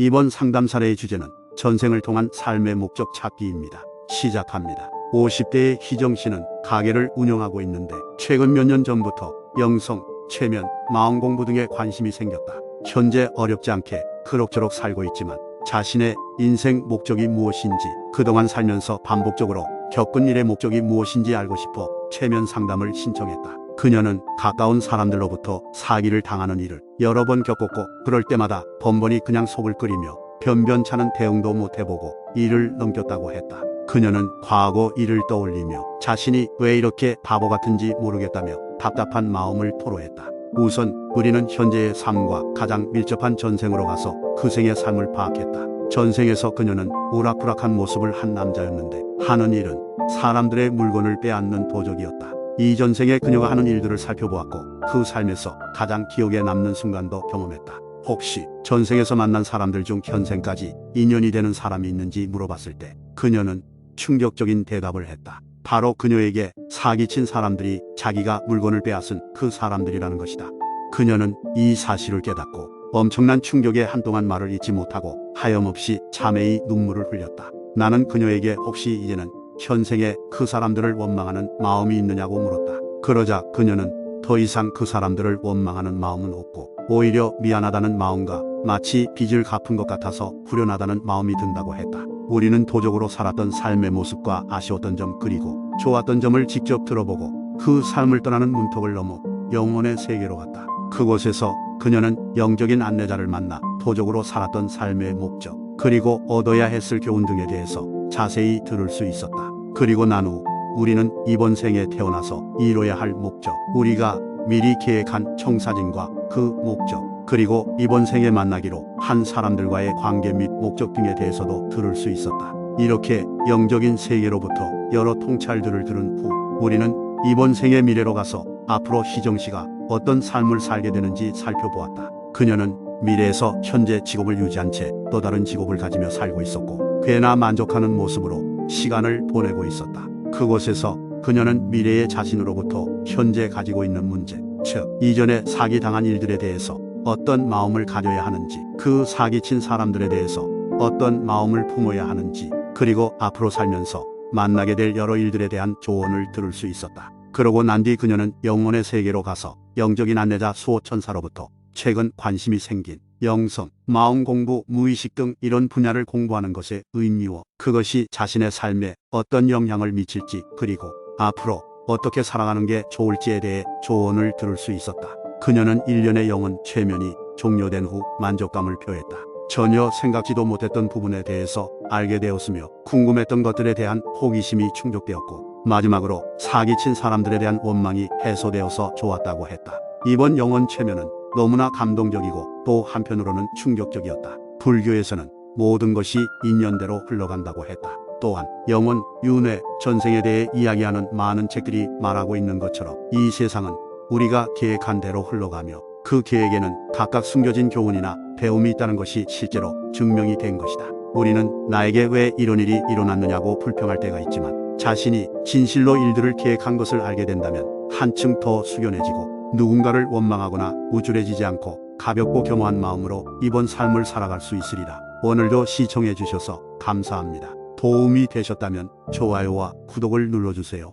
이번 상담 사례의 주제는 전생을 통한 삶의 목적 찾기입니다. 시작합니다. 50대의 희정 씨는 가게를 운영하고 있는데 최근 몇 년 전부터 영성, 최면, 마음 공부 등에 관심이 생겼다. 현재 어렵지 않게 그럭저럭 살고 있지만 자신의 인생 목적이 무엇인지, 그동안 살면서 반복적으로 겪은 일의 목적이 무엇인지 알고 싶어 최면 상담을 신청했다. 그녀는 가까운 사람들로부터 사기를 당하는 일을 여러 번 겪었고, 그럴 때마다 번번이 그냥 속을 끓이며 변변찮은 대응도 못해보고 일을 넘겼다고 했다. 그녀는 과거 일을 떠올리며 자신이 왜 이렇게 바보 같은지 모르겠다며 답답한 마음을 토로했다. 우선 우리는 현재의 삶과 가장 밀접한 전생으로 가서 그 생의 삶을 파악했다. 전생에서 그녀는 우락부락한 모습을 한 남자였는데 하는 일은 사람들의 물건을 빼앗는 도적이었다. 이 전생에 그녀가 하는 일들을 살펴보았고 그 삶에서 가장 기억에 남는 순간도 경험했다. 혹시 전생에서 만난 사람들 중 현생까지 인연이 되는 사람이 있는지 물어봤을 때 그녀는 충격적인 대답을 했다. 바로 그녀에게 사기친 사람들이 자기가 물건을 빼앗은 그 사람들이라는 것이다. 그녀는 이 사실을 깨닫고 엄청난 충격에 한동안 말을 잇지 못하고 하염없이 참회의 눈물을 흘렸다. 나는 그녀에게 혹시 이제는 현생에 그 사람들을 원망하는 마음이 있느냐고 물었다. 그러자 그녀는 더 이상 그 사람들을 원망하는 마음은 없고 오히려 미안하다는 마음과 마치 빚을 갚은 것 같아서 후련하다는 마음이 든다고 했다. 우리는 도적으로 살았던 삶의 모습과 아쉬웠던 점, 그리고 좋았던 점을 직접 들어보고 그 삶을 떠나는 문턱을 넘어 영혼의 세계로 갔다. 그곳에서 그녀는 영적인 안내자를 만나 도적으로 살았던 삶의 목적, 그리고 얻어야 했을 교훈 등에 대해서 자세히 들을 수 있었다. 그리고 난 후 우리는 이번 생에 태어나서 이뤄야 할 목적, 우리가 미리 계획한 청사진과 그 목적, 그리고 이번 생에 만나기로 한 사람들과의 관계 및 목적 등에 대해서도 들을 수 있었다. 이렇게 영적인 세계로부터 여러 통찰들을 들은 후 우리는 이번 생의 미래로 가서 앞으로 희정 씨가 어떤 삶을 살게 되는지 살펴보았다. 그녀는 미래에서 현재 직업을 유지한 채 또 다른 직업을 가지며 살고 있었고 꽤나 만족하는 모습으로 시간을 보내고 있었다. 그곳에서 그녀는 미래의 자신으로부터 현재 가지고 있는 문제, 즉 이전에 사기당한 일들에 대해서 어떤 마음을 가져야 하는지, 그 사기친 사람들에 대해서 어떤 마음을 품어야 하는지, 그리고 앞으로 살면서 만나게 될 여러 일들에 대한 조언을 들을 수 있었다. 그러고 난 뒤 그녀는 영혼의 세계로 가서 영적인 안내자 수호천사로부터 최근 관심이 생긴 영성, 마음 공부, 무의식 등 이런 분야를 공부하는 것의 의미와 그것이 자신의 삶에 어떤 영향을 미칠지, 그리고 앞으로 어떻게 살아가는 게 좋을지에 대해 조언을 들을 수 있었다. 그녀는 1년의 영혼 최면이 종료된 후 만족감을 표했다. 전혀 생각지도 못했던 부분에 대해서 알게 되었으며 궁금했던 것들에 대한 호기심이 충족되었고 마지막으로 사기친 사람들에 대한 원망이 해소되어서 좋았다고 했다. 이번 영혼 최면은 너무나 감동적이고 또 한편으로는 충격적이었다. 불교에서는 모든 것이 인연대로 흘러간다고 했다. 또한 영혼, 윤회, 전생에 대해 이야기하는 많은 책들이 말하고 있는 것처럼 이 세상은 우리가 계획한 대로 흘러가며 그 계획에는 각각 숨겨진 교훈이나 배움이 있다는 것이 실제로 증명이 된 것이다. 우리는 나에게 왜 이런 일이 일어났느냐고 불평할 때가 있지만 자신이 진실로 일들을 계획한 것을 알게 된다면 한층 더 숙연해지고 누군가를 원망하거나 우쭐해지지 않고 가볍고 겸허한 마음으로 이번 삶을 살아갈 수 있으리라. 오늘도 시청해 주셔서 감사합니다. 도움이 되셨다면 좋아요와 구독을 눌러주세요.